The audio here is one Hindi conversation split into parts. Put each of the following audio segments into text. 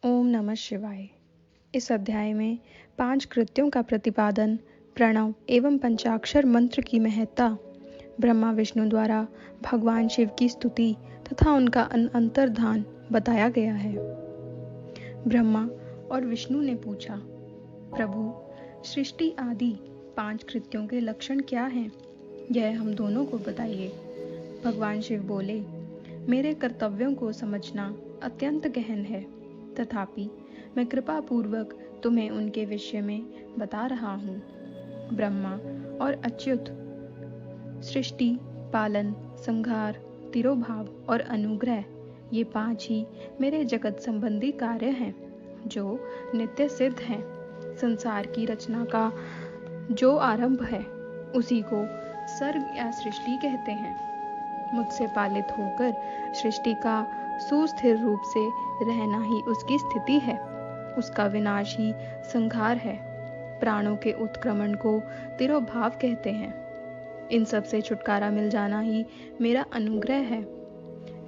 ओम नमः शिवाय। इस अध्याय में 5 कृत्यों का प्रतिपादन, प्रणव एवं पंचाक्षर मंत्र की महत्ता, ब्रह्मा विष्णु द्वारा भगवान शिव की स्तुति तथा उनका अंतर्धान बताया गया है। ब्रह्मा और विष्णु ने पूछा, प्रभु, सृष्टि आदि 5 कृत्यों के लक्षण क्या हैं? यह हम दोनों को बताइए। भगवान शिव बोले, मेरे कर्तव्यों को समझना अत्यंत गहन है, तथापि मैं कृपा पूर्वक तुम्हें उनके विषय में बता रहा हूँ। ब्रह्मा और अच्युत सृष्टि, पालन, संहार, तिरोभाव और अनुग्रह, ये 5 ही मेरे जगत संबंधी कार्य हैं जो नित्य सिद्ध हैं। संसार की रचना का जो आरंभ है उसी को सर्ग या सृष्टि कहते हैं। मुझसे पालित होकर सृष्टि का सुस्थिर रूप से रहना ही उसकी स्थिति है, उसका विनाश ही संहार है। प्राणों के उत्क्रमण को तिरोभाव कहते हैं। इन सब से छुटकारा मिल जाना ही मेरा अनुग्रह है।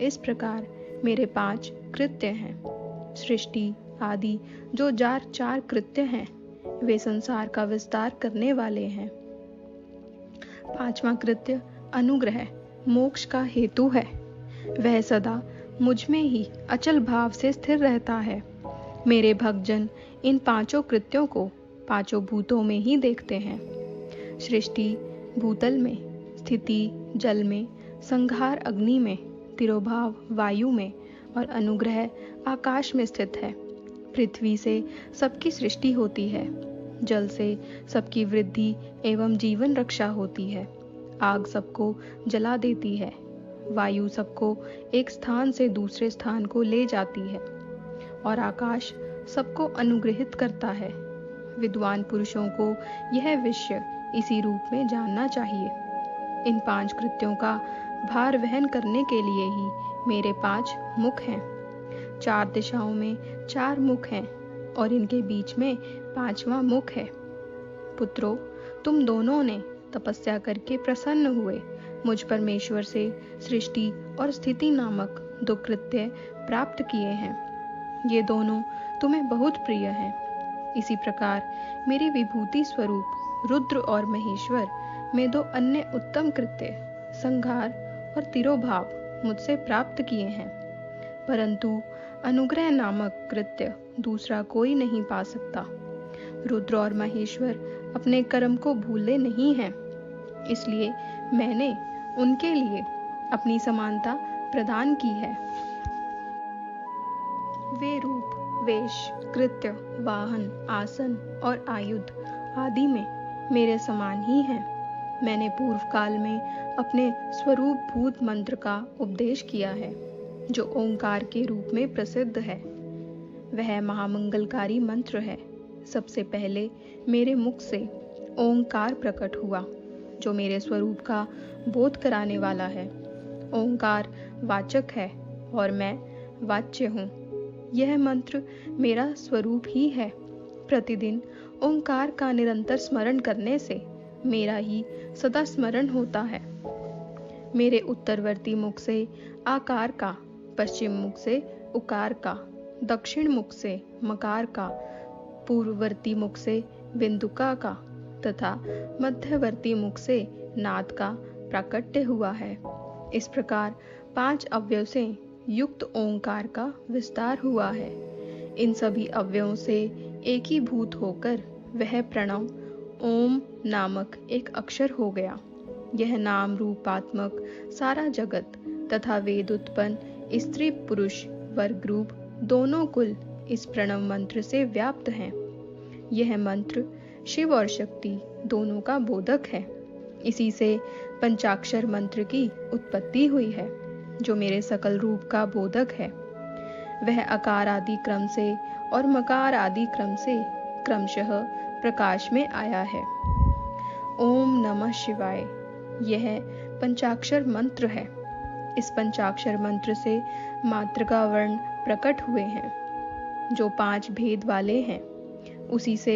इस प्रकार मेरे 5 कृत्य हैं। सृष्टि आदि जो 4 कृत्य हैं, वे संसार का विस्तार करने वाले हैं। 5वां कृत्य अनुग्रह मोक्ष का हेतु है। वह सदा मुझ में ही अचल भाव से स्थिर रहता है। मेरे भक्तजन इन 5 कृत्यों को 5 भूतों में ही देखते हैं। सृष्टि भूतल में, स्थिति जल में, संहार अग्नि में, तिरोभाव वायु में और अनुग्रह आकाश में स्थित है। पृथ्वी से सबकी सृष्टि होती है, जल से सबकी वृद्धि एवं जीवन रक्षा होती है, आग सबको जला देती है, वायु सबको एक स्थान से दूसरे स्थान को ले जाती है और आकाश सबको अनुग्रहित करता है। विद्वान पुरुषों को यह विषय इसी रूप में जानना चाहिए। इन 5 कृत्यों का भार वहन करने के लिए ही मेरे 5 मुख हैं। 4 दिशाओं में 4 मुख हैं और इनके बीच में 5वां मुख है। पुत्रों, तुम दोनों ने तपस्या करके प्रसन्न हुए मुझ परमेश्वर से सृष्टि और स्थिति नामक 2 कृत्य प्राप्त किए हैं। ये दोनों तुम्हें बहुत प्रिय हैं। इसी प्रकार मेरी विभूति स्वरूप रुद्र और महेश्वर में 2 अन्य उत्तम कृत्य संहार और तिरोभाव मुझसे प्राप्त किए हैं, परंतु अनुग्रह नामक कृत्य दूसरा कोई नहीं पा सकता। रुद्र और महेश्वर अपने कर्म को भूले नहीं हैं, इसलिए मैंने उनके लिए अपनी समानता प्रदान की है। वे रूप, वेश, कृत्य, वाहन, आसन और आयुध आदि में मेरे समान ही हैं। मैंने पूर्व काल में अपने स्वरूप भूत मंत्र का उपदेश किया है, जो ओंकार के रूप में प्रसिद्ध है। वह महामंगलकारी मंत्र है। सबसे पहले मेरे मुख से ओंकार प्रकट हुआ, जो मेरे स्वरूप का बोध कराने वाला है। ओंकार वाचक है और मैं वाच्य हूँ। यह मंत्र मेरा स्वरूप ही है। प्रतिदिन ओंकार का निरंतर स्मरण करने से मेरा ही सदा स्मरण होता है। मेरे उत्तरवर्ती मुख से आकार का, पश्चिम मुख से उकार का, दक्षिण मुख से मकार का, पूर्ववर्ती मुख से बिंदुका का तथा मध्यवर्ती मुख से नाद का प्राकट्य हुआ है। इस प्रकार 5 अवयव से युक्त ओंकार का विस्तार हुआ है। इन सभी अवयवों से एकीभूत होकर वह प्रणव ओम नामक एक अक्षर हो गया। यह नाम रूपात्मक सारा जगत तथा वेद उत्पन्न स्त्री पुरुष वर्ग रूप दोनों कुल इस प्रणव मंत्र से व्याप्त हैं। यह मंत्र शिव और शक्ति दोनों का बोधक है। इसी से पंचाक्षर मंत्र की उत्पत्ति हुई है, जो मेरे सकल रूप का बोधक है। वह अकार आदि क्रम से और मकार आदि क्रम से क्रमशः प्रकाश में आया है। ओम नमः शिवाय, यह पंचाक्षर मंत्र है। इस पंचाक्षर मंत्र से मातृका वर्ण प्रकट हुए हैं, जो 5 भेद वाले हैं। उसी से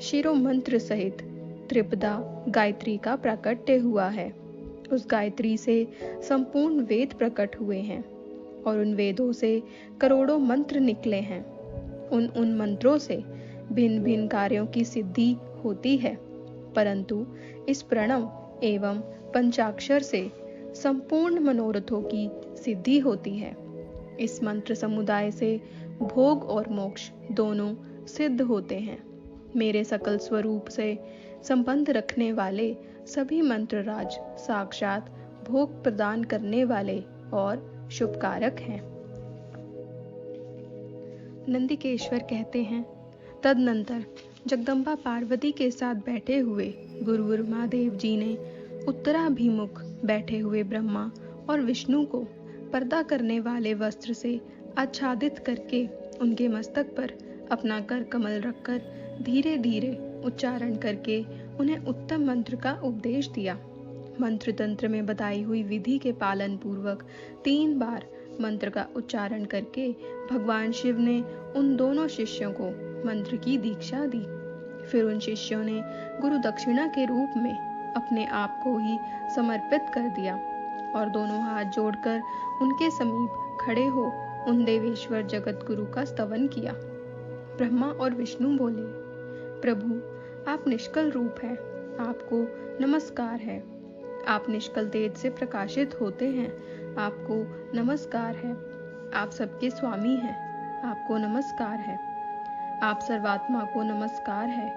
शिरो मंत्र सहित त्रिपदा गायत्री का प्राकट्य हुआ है। उस गायत्री से संपूर्ण वेद प्रकट हुए हैं और उन वेदों से करोड़ों मंत्र निकले हैं। उन मंत्रों से भिन्न भिन्न कार्यों की सिद्धि होती है, परंतु इस प्रणव एवं पंचाक्षर से संपूर्ण मनोरथों की सिद्धि होती है। इस मंत्र समुदाय से भोग और मोक्ष दोनों सिद्ध होते हैं। मेरे सकल स्वरूप से संबंध रखने वाले सभी मंत्रराज साक्षात भोग प्रदान करने वाले और शुभकारक हैं। नंदिकेश्वर कहते हैं, तदनंतर जगदम्बा पार्वती के साथ बैठे हुए गुरुवर महादेव जी ने उत्तराभिमुख बैठे हुए ब्रह्मा और विष्णु को पर्दा करने वाले वस्त्र से आच्छादित करके उनके मस्तक पर अपना कर कमल रखकर धीरे धीरे उच्चारण करके उन्हें उत्तम मंत्र का उपदेश दिया। मंत्र तंत्र में बताई हुई विधि के पालन पूर्वक 3 बार मंत्र का उच्चारण करके भगवान शिव ने उन दोनों शिष्यों को मंत्र की दीक्षा दी। फिर उन शिष्यों ने गुरु दक्षिणा के रूप में अपने आप को ही समर्पित कर दिया और दोनों हाथ जोड़कर उनके समीप खड़े हो उन देवेश्वर जगत गुरु का स्तवन किया। ब्रह्मा और विष्णु बोले, प्रभु आप निष्कल रूप हैं, आपको नमस्कार है। आप निष्कल तेज से प्रकाशित होते हैं, आपको नमस्कार है। आप सबके स्वामी हैं, आपको नमस्कार है। आप सर्वात्मा को नमस्कार है,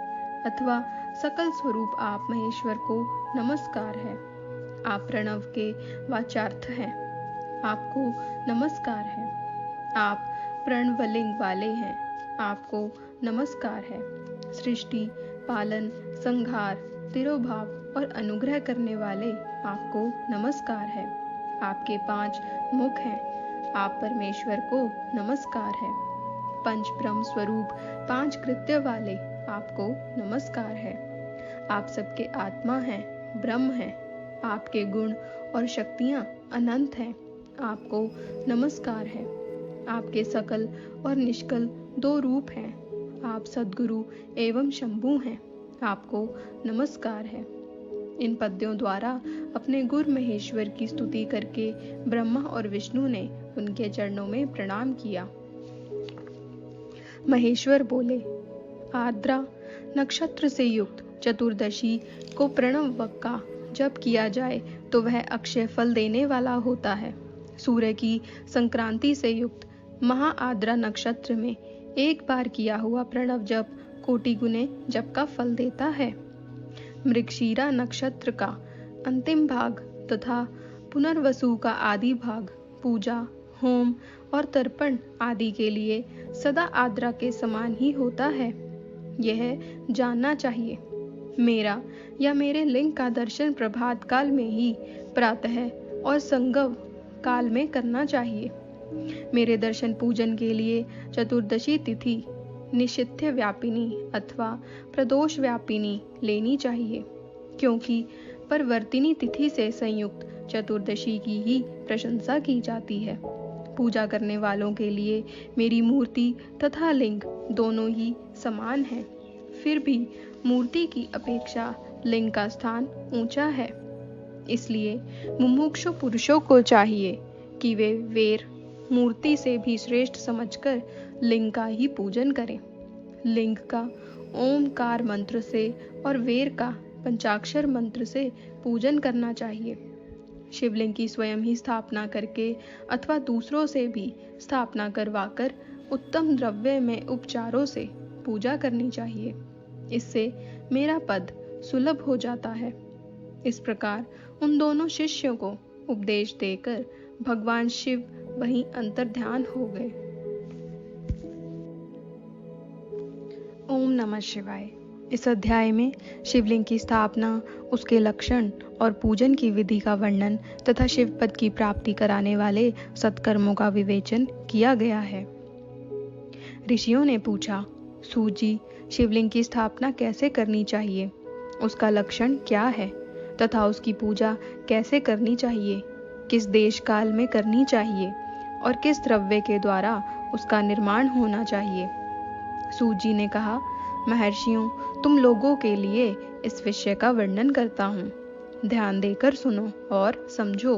अथवा सकल स्वरूप आप महेश्वर को नमस्कार है। आप प्रणव के वाचार्थ हैं, आपको नमस्कार है। आप प्रणवलिंग वाले हैं, आपको नमस्कार है। सृष्टि, पालन, संहार, तिरोभाव और अनुग्रह करने वाले आपको नमस्कार है। आपके 5 मुख हैं, आप परमेश्वर को नमस्कार है। पंच ब्रह्म स्वरूप 5 कृत्य वाले आपको नमस्कार है। आप सबके आत्मा हैं, ब्रह्म हैं। आपके गुण और शक्तियां अनंत हैं, आपको नमस्कार है। आपके सकल और निष्कल 2 रूप हैं। आप सद्गुरु एवं शंभु हैं, आपको नमस्कार है। इन पद्यों द्वारा अपने गुरु महेश्वर की स्तुति करके ब्रह्मा और विष्णु ने उनके चरणों में प्रणाम किया। महेश्वर बोले, आर्द्रा नक्षत्र से युक्त चतुर्दशी को प्रणव का जप किया जाए तो वह अक्षय फल देने वाला होता है। सूर्य की संक्रांति से युक्त महा आर्द्रा नक्षत्र में एक बार किया हुआ प्रणव जप कोटि गुने जप का फल देता है। मृगशीरा नक्षत्र का अंतिम भाग तथा पुनर्वसु का आदि भाग पूजा, होम और तर्पण आदि के लिए सदा आर्द्रा के समान ही होता है। यह जानना चाहिए। मेरा या मेरे लिंग का दर्शन प्रभात काल में ही प्रातः और संगव काल में करना चाहिए। मेरे दर्शन पूजन के लिए चतुर्दशी तिथि निषिद्ध व्यापिनी अथवा प्रदोष व्यापिनी लेनी चाहिए, क्योंकि परवर्तिनी तिथि से संयुक्त चतुर्दशी की ही प्रशंसा की जाती है। पूजा करने वालों के लिए मेरी मूर्ति तथा लिंग दोनों ही समान हैं। फिर भी मूर्ति की अपेक्षा लिंग का स्थान ऊंचा है। इसलिए मुमुक्षु पुरुषों को चाहिए कि वे वेर मूर्ति से भी श्रेष्ठ समझकर लिंग का ही पूजन करें। लिंग का ओमकार मंत्र से और वेर का पंचाक्षर मंत्र से पूजन करना चाहिए। शिवलिंग की स्वयं ही स्थापना करके अथवा दूसरों से भी स्थापना करवाकर उत्तम द्रव्य में उपचारों से पूजा करनी चाहिए। इससे मेरा पद सुलभ हो जाता है। इस प्रकार उन दोनों शिष्यों को उपदेश देकर भगवान शिव वहीं अंतर्ध्यान हो गए। ओम नमः शिवाय। इस अध्याय में शिवलिंग की स्थापना, उसके लक्षण और पूजन की विधि का वर्णन तथा शिव पद की प्राप्ति कराने वाले सत्कर्मों का विवेचन किया गया है। ऋषियों ने पूछा, सूत जी, शिवलिंग की स्थापना कैसे करनी चाहिए, उसका लक्षण क्या है तथा उसकी पूजा कैसे करनी चाहिए, किस देश काल में करनी चाहिए और किस द्रव्य के द्वारा उसका निर्माण होना चाहिए। सूत जी ने कहा, महर्षियों, तुम लोगों के लिए इस विषय का वर्णन करता हूँ। ध्यान देकर सुनो और समझो।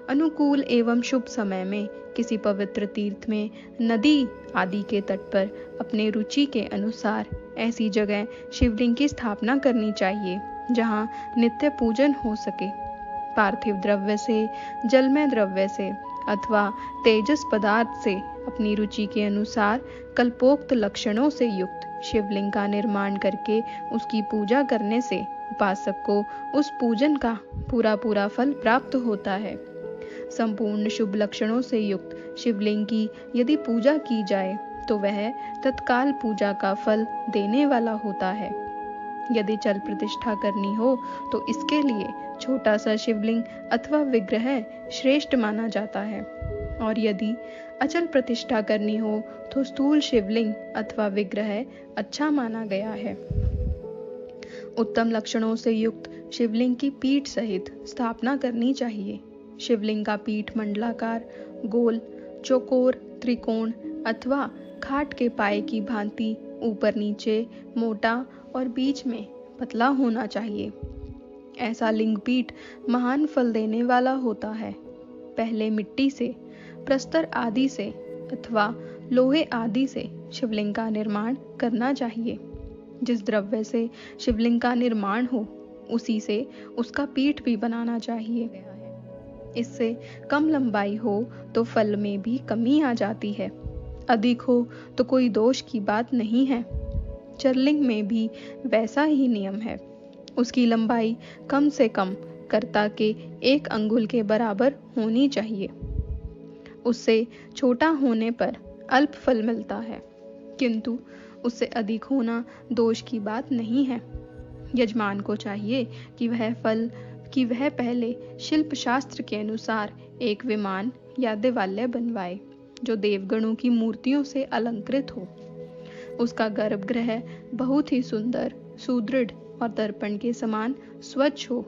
अनुकूल एवं शुभ समय में किसी पवित्र तीर्थ में, नदी आदि के तट पर अपने रुचि के अनुसार ऐसी जगह शिवलिंग की स्थापना करनी चाहिए जहाँ नित्य पूजन हो सके। पार्थिव द्रव्य से, जलमय द्रव्य से अथवा तेजस पदार्थ से अपनी रुचि के अनुसार कल्पोक्त लक्षणों से युक्त शिवलिंग का निर्माण करके उसकी पूजा करने से उपासक को उस पूजन का पूरा फल प्राप्त होता है। संपूर्ण शुभ लक्षणों से युक्त शिवलिंग की यदि पूजा की जाए तो वह तत्काल पूजा का फल देने वाला होता है। यदि चल प्रतिष्ठा करनी हो तो इसके लिए छोटा सा शिवलिंग अथवा विग्रह श्रेष्ठ माना जाता है, और यदि अचल प्रतिष्ठा करनी हो तो स्थूल शिवलिंग अथवा विग्रह अच्छा माना गया है। उत्तम लक्षणों से युक्त शिवलिंग की पीठ सहित स्थापना करनी चाहिए। शिवलिंग का पीठ मंडलाकार, गोल, चौकोर, त्रिकोण अथवा खाट के पाए की भांति ऊपर नीचे मोटा और बीच में पतला होना चाहिए। ऐसा लिंग पीठ महान फल देने वाला होता है। पहले मिट्टी से, प्रस्तर आदि से अथवा लोहे आदि से शिवलिंग का निर्माण करना चाहिए। जिस द्रव्य से शिवलिंग का निर्माण हो उसी से उसका पीठ भी बनाना चाहिए। इससे कम लंबाई हो तो फल में भी कमी आ जाती है, अधिक हो तो कोई दोष की बात नहीं है। चरलिंग में भी वैसा ही नियम है। उसकी लंबाई कम से कम कर्ता के 1 अंगुल के बराबर होनी चाहिए। उससे छोटा होने पर अल्प फल मिलता है, किंतु उससे अधिक होना दोष की बात नहीं है। यजमान को चाहिए कि वह पहले शिल्प शास्त्र के अनुसार एक विमान या देवालय बनवाए जो देवगणों की मूर्तियों से अलंकृत हो। उसका गर्भगृह बहुत ही सुंदर, सुदृढ़ और दर्पण के समान स्वच्छ हो।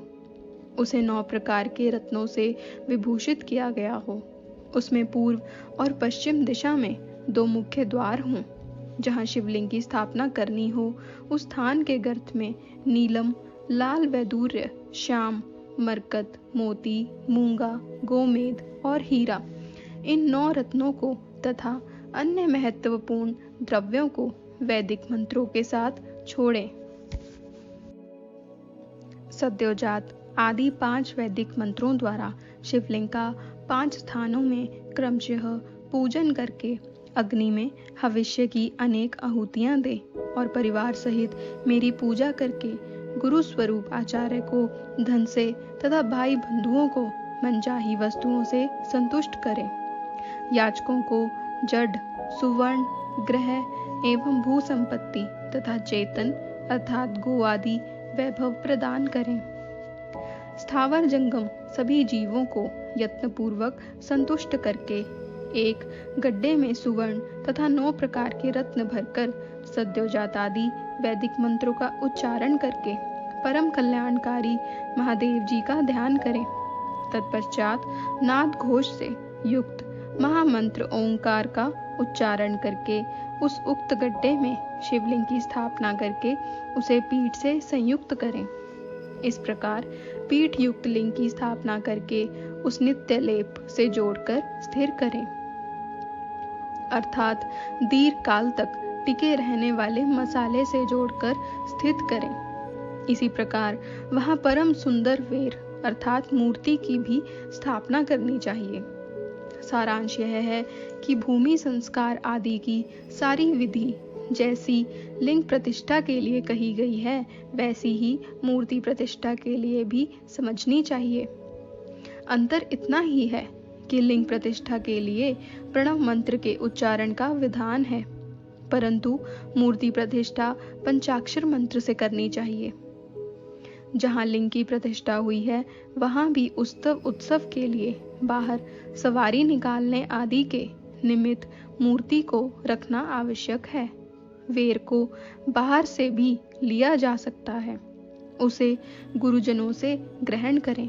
उसे 9 प्रकार के रत्नों से विभूषित किया गया हो। उसमें पूर्व और पश्चिम दिशा में 2 मुख्य द्वार हों। जहाँ शिवलिंग की स्थापना करनी हो उस स्थान के गर्त में नीलम, लाल वैदूर्य, श्याम, मरकत, मोती, मूंगा, गोमेद और हीरा, इन 9 रत्नों को तथा अन्य महत्वपूर्ण द्रव्यों को वैदिक मंत्रों के साथ छोड़ें। सद्योजात आदि 5 वैदिक मंत्रों द्वारा शिवलिंग का 5 स्थानों में क्रमशः पूजन करके अग्नि में हविष्य की अनेक आहुतियां दे और परिवार सहित मेरी पूजा करके गुरु स्वरूप आचार्य को धन से तथा भाई बंधुओं को मनचाही वस्तुओं से संतुष्ट करें। याचकों को जड, सुवर्ण, ग्रह एवं भू संपत्ति तथा चेतन अर्थात गो आदि वैभव प्रदान करें। स्थावर जंगम सभी जीवों को यत्नपूर्वक संतुष्ट करके एक गड्ढे में सुवर्ण तथा 9 प्रकार के रत्न भरकर सद्योजात आदि वैदिक मंत्रों का उच्चारण करके परम कल्याणकारी महादेव जी का ध्यान करें। तत्पश्चात नाद घोष से युक्त महामंत्र ओंकार का उच्चारण करके उस उक्त गड्ढे में शिवलिंग की स्थापना करके उसे पीठ से संयुक्त करें। इस प्रकार पीठ युक्त लिंग की स्थापना करके उस नित्य लेप से जोड़कर स्थिर करें, अर्थात दीर्घ काल तक टिके रहने वाले मसाले से जोड़कर स्थित करें। इसी प्रकार वहां परम सुंदर वेर अर्थात मूर्ति की भी स्थापना करनी चाहिए। सारांश यह है कि भूमि संस्कार आदि की सारी विधि जैसी लिंग प्रतिष्ठा के लिए कही गई है वैसी ही मूर्ति प्रतिष्ठा के लिए भी समझनी चाहिए। अंतर इतना ही है कि लिंग प्रतिष्ठा के लिए प्रणव मंत्र के उच्चारण का विधान है, परंतु मूर्ति प्रतिष्ठा पंचाक्षर मंत्र से करनी चाहिए। जहाँ लिंग की प्रतिष्ठा हुई है वहाँ भी उत्सव के लिए बाहर सवारी निकालने आदि के निमित्त मूर्ति को रखना आवश्यक है। वेर को बाहर से भी लिया जा सकता है, उसे गुरुजनों से ग्रहण करें।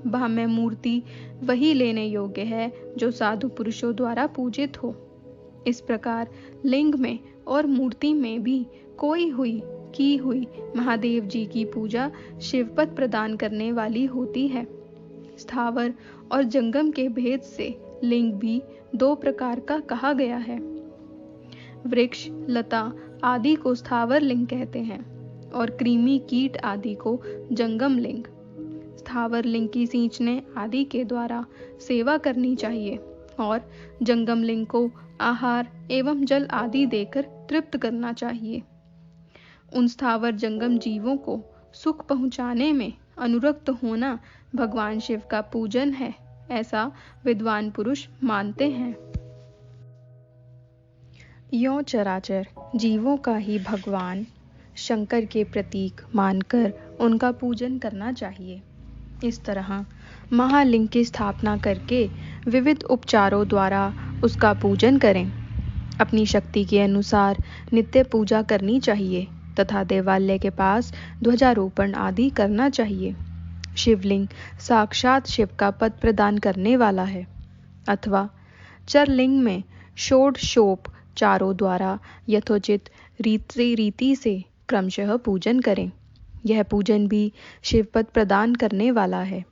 भाम्य मूर्ति वही लेने योग्य है जो साधु पुरुषों द्वारा पूजित हो। इस प्रकार लिंग में और मूर्ति में भी की हुई महादेव जी की पूजा शिवपद प्रदान करने वाली होती है। स्थावर और जंगम के भेद से लिंग भी दो प्रकार का कहा गया है। वृक्ष, लता आदि को स्थावर लिंग कहते हैं और कृमि, कीट आदि को जंगम लिंग। स्थावर लिंग की सींचने आदि के द्वारा सेवा करनी चाहिए और जंगम लिंग को आहार एवं जल आदि देकर तृप्त करना चाहिए। उन स्थावर जंगम जीवों को सुख पहुंचाने में अनुरक्त होना भगवान शिव का पूजन है, ऐसा विद्वान पुरुष मानते हैं। यों चराचर जीवों का ही भगवान शंकर के प्रतीक मानकर उनका पूजन करना चाहिए। इस तरह महालिंग की स्थापना करके विविध उपचारों द्वारा उसका पूजन करें। अपनी शक्ति के अनुसार नित्य पूजा करनी चाहिए तथा देवालय के पास ध्वजारोपण आदि करना चाहिए। शिवलिंग साक्षात शिव का पद प्रदान करने वाला है। अथवा चरलिंग में षोडशोपचारों द्वारा यथोचित रीति से क्रमशः पूजन करें। यह पूजन भी शिवपद प्रदान करने वाला है।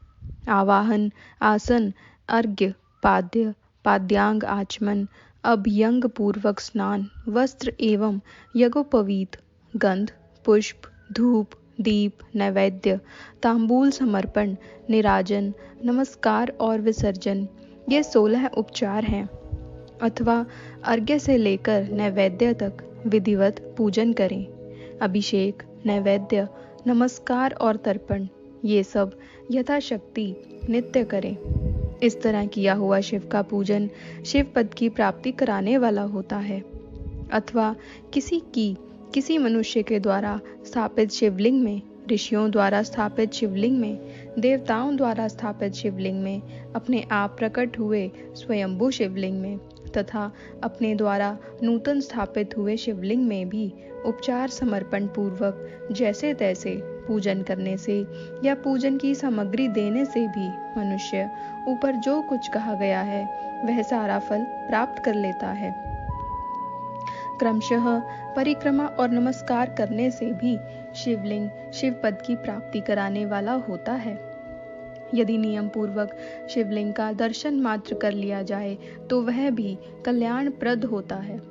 आवाहन, आसन, अर्घ्य, पाद्य, पाद्यांग आचमन, अभ्यंग पूर्वक स्नान, वस्त्र एवं यज्ञोपवीत, गंध, पुष्प, धूप, दीप, नैवेद्य, तांबूल समर्पण, निराजन, नमस्कार और विसर्जन, ये 16 उपचार हैं। अथवा अर्घ्य से लेकर नैवेद्य तक विधिवत पूजन करें। अभिषेक, नैवेद्य, नमस्कार और तर्पण, ये सब यथाशक्ति नित्य करें। इस तरह किया हुआ शिव का पूजन शिव पद की प्राप्ति कराने वाला होता है। अथवा किसी मनुष्य के द्वारा स्थापित शिवलिंग में, ऋषियों द्वारा स्थापित शिवलिंग में, देवताओं द्वारा स्थापित शिवलिंग में, अपने आप प्रकट हुए स्वयंभू शिवलिंग में तथा अपने द्वारा नूतन स्थापित हुए शिवलिंग में भी उपचार समर्पण पूर्वक जैसे तैसे पूजन करने से या पूजन की सामग्री देने से भी मनुष्य ऊपर जो कुछ कहा गया है वह सारा फल प्राप्त कर लेता है। क्रमशः परिक्रमा और नमस्कार करने से भी शिवलिंग शिव पद की प्राप्ति कराने वाला होता है। यदि नियम पूर्वक शिवलिंग का दर्शन मात्र कर लिया जाए तो वह भी कल्याणप्रद होता है।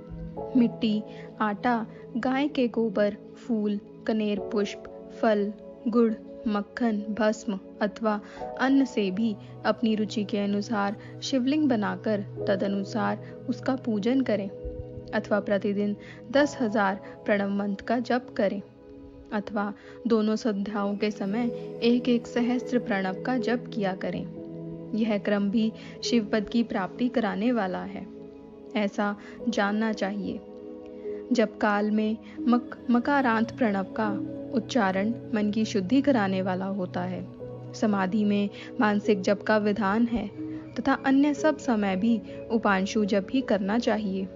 मिट्टी, आटा, गाय के गोबर, फूल, कनेर पुष्प, फल, गुड़, मक्खन, भस्म अथवा अन्न से भी अपनी रुचि के अनुसार शिवलिंग बनाकर तदनुसार उसका पूजन करें। अथवा प्रतिदिन 10,000 प्रणव मंत्र का जप करें। अथवा दोनों संध्याओं के समय 1-1 सहस्त्र प्रणव का जप किया करें। यह क्रम भी शिव पद की प्राप्ति कराने वाला है, ऐसा जानना चाहिए। जप काल में मकारांत प्रणव का उच्चारण मन की शुद्धि कराने वाला होता है। समाधि में मानसिक जप का विधान है तथा अन्य सब समय भी उपांशु जप ही करना चाहिए।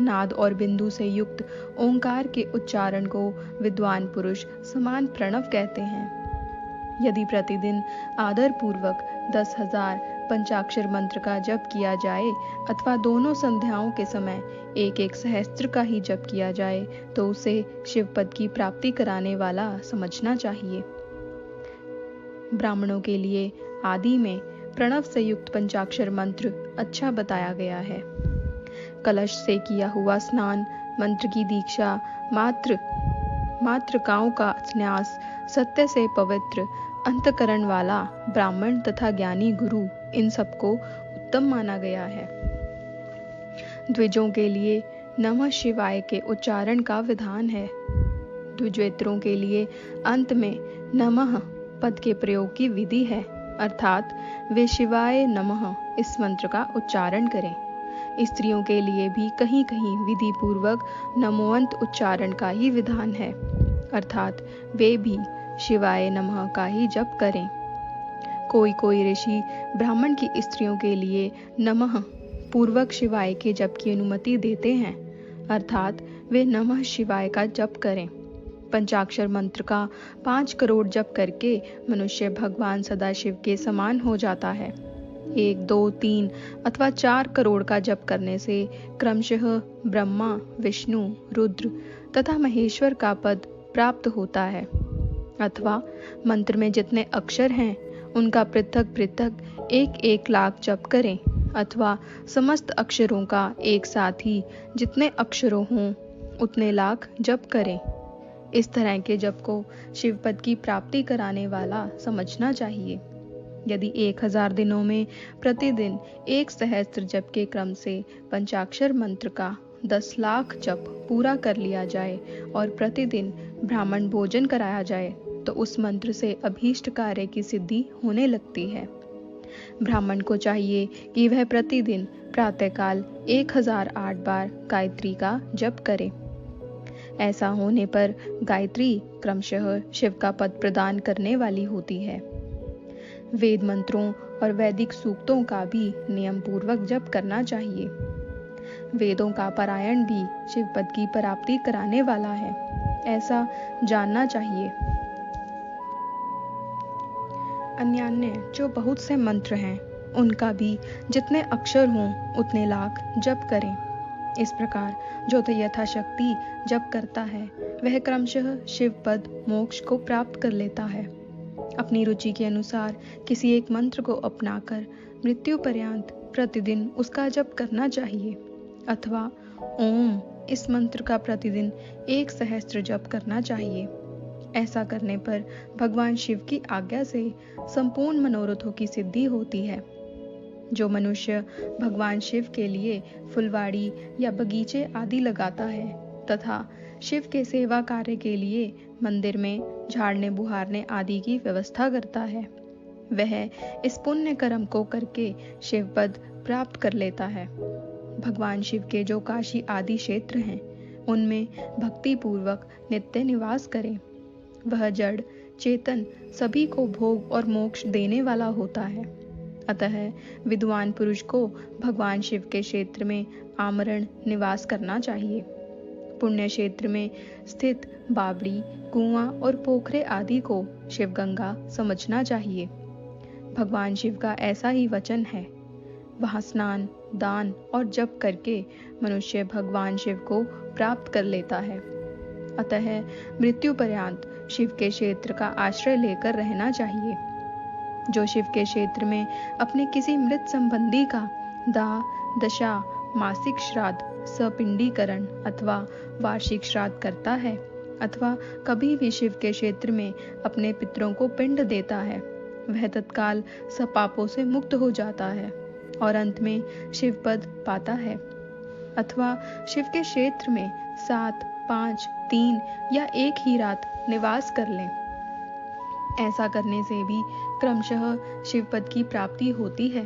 नाद और बिंदु से युक्त ओंकार के उच्चारण को विद्वान पुरुष समान प्रणव कहते हैं। यदि प्रतिदिन आदर पूर्वक 10,000 पंचाक्षर मंत्र का जप किया जाए अथवा दोनों संध्याओं के समय 1-1 सहस्त्र का ही जप किया जाए तो उसे शिव पद की प्राप्ति कराने वाला समझना चाहिए। ब्राह्मणों के लिए आदि में प्रणव से युक्त पंचाक्षर मंत्र अच्छा बताया गया है। कलश से किया हुआ स्नान, मंत्र की दीक्षा, मातृकाओं का न्यास, सत्य से पवित्र अंतकरण वाला ब्राह्मण तथा ज्ञानी गुरु, इन सबको उत्तम माना गया है। द्विजों के लिए नमः शिवाय के उच्चारण का विधान है। द्विजेतरों के लिए अंत में नमः पद के प्रयोग की विधि है, अर्थात वे शिवाय नमः इस मंत्र का उच्चारण करें। स्त्रियों के लिए भी कहीं कहीं विधि पूर्वक नमोअंत उच्चारण का ही विधान है, अर्थात वे भी शिवाय नमः का ही जप करें। कोई ऋषि ब्राह्मण की स्त्रियों के लिए नमः पूर्वक शिवाय के जप की अनुमति देते हैं, अर्थात वे नमः शिवाय का जप करें। पंचाक्षर मंत्र का 5 करोड़ जप करके मनुष्य भगवान सदाशिव के समान हो जाता है। 1, 2, 3 अथवा 4 करोड़ का जप करने से क्रमशः ब्रह्मा, विष्णु, रुद्र तथा महेश्वर का पद प्राप्त होता है। अथवा मंत्र में जितने अक्षर हैं उनका पृथक 1-1 लाख जप करें अथवा समस्त अक्षरों का एक साथ ही जितने अक्षरों हों उतने लाख जप करें। इस तरह के जप को शिवपद की प्राप्ति कराने वाला समझना चाहिए। यदि 1000 दिनों में प्रतिदिन 1 सहस्त्र जप के क्रम से पंचाक्षर मंत्र का 10 लाख जप पूरा कर लिया जाए और प्रतिदिन ब्राह्मण भोजन कराया जाए तो उस मंत्र से अभीष्ट कार्य की सिद्धि होने लगती है। ब्राह्मण को चाहिए कि वह प्रतिदिन प्रातःकाल 1008 बार गायत्री का जप करे। ऐसा होने पर गायत्री क्रमशः शिव का पद प्रदान करने वाली होती है। वेद मंत्रों और वैदिक सूक्तों का भी नियम पूर्वक जप करना चाहिए। वेदों का पारायण भी शिव पद की प्राप्ति कराने वाला है, ऐसा जानना चाहिए। अन्यान्य जो बहुत से मंत्र हैं उनका भी जितने अक्षर हों उतने लाख जप करें। इस प्रकार जो तो यथाशक्ति जप करता है वह क्रमशः शिव पद मोक्ष को प्राप्त कर लेता है। अपनी रुचि के अनुसार किसी एक मंत्र को अपनाकर मृत्यु पर्यंत प्रतिदिन उसका जप करना चाहिए, अथवा ओम इस मंत्र का प्रतिदिन 1 सहस्त्र जप करना चाहिए। ऐसा करने पर भगवान शिव की आज्ञा से संपूर्ण मनोरथों की सिद्धि होती है। जो मनुष्य भगवान शिव के लिए फुलवाड़ी या बगीचे आदि लगाता है तथा शिव के सेवा कार्य के लिए मंदिर में झाड़ने बुहारने आदि की व्यवस्था करता है, वह इस पुण्य कर्म को करके शिव पद प्राप्त कर लेता है। भगवान शिव के जो काशी आदि क्षेत्र हैं उनमें भक्ति पूर्वक नित्य निवास करें। वह जड़ चेतन सभी को भोग और मोक्ष देने वाला होता है। अतः विद्वान पुरुष को भगवान शिव के क्षेत्र में आमरण निवास करना चाहिए। पुण्य क्षेत्र में स्थित बावड़ी, कुआं और पोखरे आदि को शिवगंगा समझना चाहिए। भगवान शिव का ऐसा ही वचन है। वहां स्नान, दान और जप करके मनुष्य भगवान शिव को प्राप्त कर लेता है। अतः मृत्यु पर्यंत शिव के क्षेत्र का आश्रय लेकर रहना चाहिए। जो शिव के क्षेत्र में अपने किसी मृत संबंधी का दाह, दशा, मासिक श्राद्ध, सपिंडीकरण अथवा वार्षिक श्राद्ध करता है अथवा कभी भी शिव के क्षेत्र में अपने पितरों को पिंड देता है, वह तत्काल सब पापों से मुक्त हो जाता है और अंत में शिव पद पाता है। अथवा शिव के क्षेत्र में 7, 5, 3 या 1 ही रात निवास कर लें। ऐसा करने से भी क्रमशः शिव पद की प्राप्ति होती है।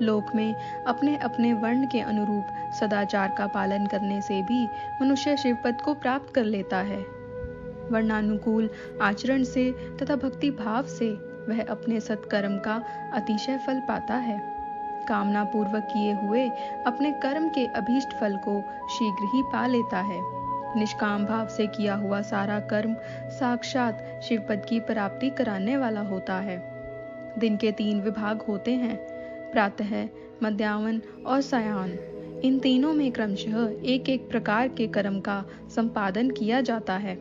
लोक में अपने अपने वर्ण के अनुरूप सदाचार का पालन करने से भी मनुष्य शिव पद को प्राप्त कर लेता है। वर्णानुकूल आचरण से तथा भक्ति भाव से वह अपने सत्कर्म का अतिशय फल पाता है। कामना पूर्वक किए हुए अपने कर्म के अभीष्ट फल को शीघ्र ही पा लेता है। निष्काम भाव से किया हुआ सारा कर्म साक्षात शिव पद की प्राप्ति कराने वाला होता है। दिन के 3 विभाग होते हैं, प्रातः, मध्याह्न और सायं। इन तीनों में क्रमशः एक एक प्रकार के कर्म का संपादन किया जाता है।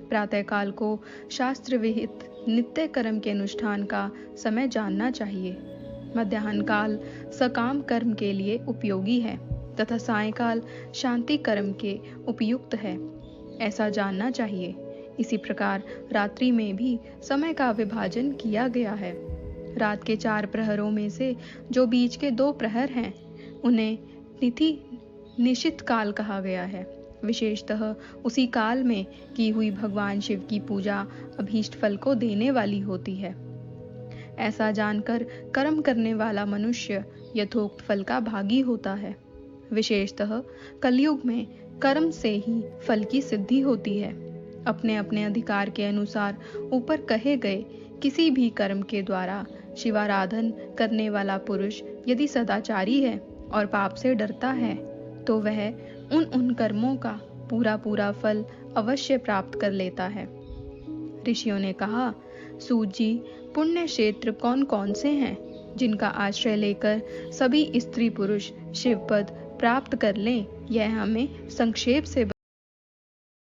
प्रातःकाल को शास्त्र विहित नित्य कर्म के अनुष्ठान का समय जानना चाहिए। मध्याह्न काल सकाम कर्म के लिए उपयोगी है तथा सायंकाल शांति कर्म के उपयुक्त है, ऐसा जानना चाहिए। इसी प्रकार रात्रि में भी समय का विभाजन किया गया है। रात के 4 प्रहरों में से जो बीच के 2 प्रहर हैं उन्हें तिथि निशित काल कहा गया है। विशेषतः उसी काल में की हुई भगवान शिव की पूजा अभीष्ट फल को देने वाली होती है। ऐसा जानकर कर्म करने वाला मनुष्य यथोक्त फल का भागी होता है। विशेषतः कलयुग में कर्म से ही फल की सिद्धि होती है। अपने अपने अधिकार के अनुसार ऊपर कहे गए किसी भी कर्म के द्वारा शिवाराधन करने वाला पुरुष यदि सदाचारी है और पाप से डरता है तो वह उन कर्मों का पूरा फल अवश्य प्राप्त कर लेता है। ऋषियों ने कहा, सूत जी, पुण्य क्षेत्र कौन कौन से हैं जिनका आश्रय लेकर सभी स्त्री पुरुष शिव पद प्राप्त कर लें, यह हमें संक्षेप से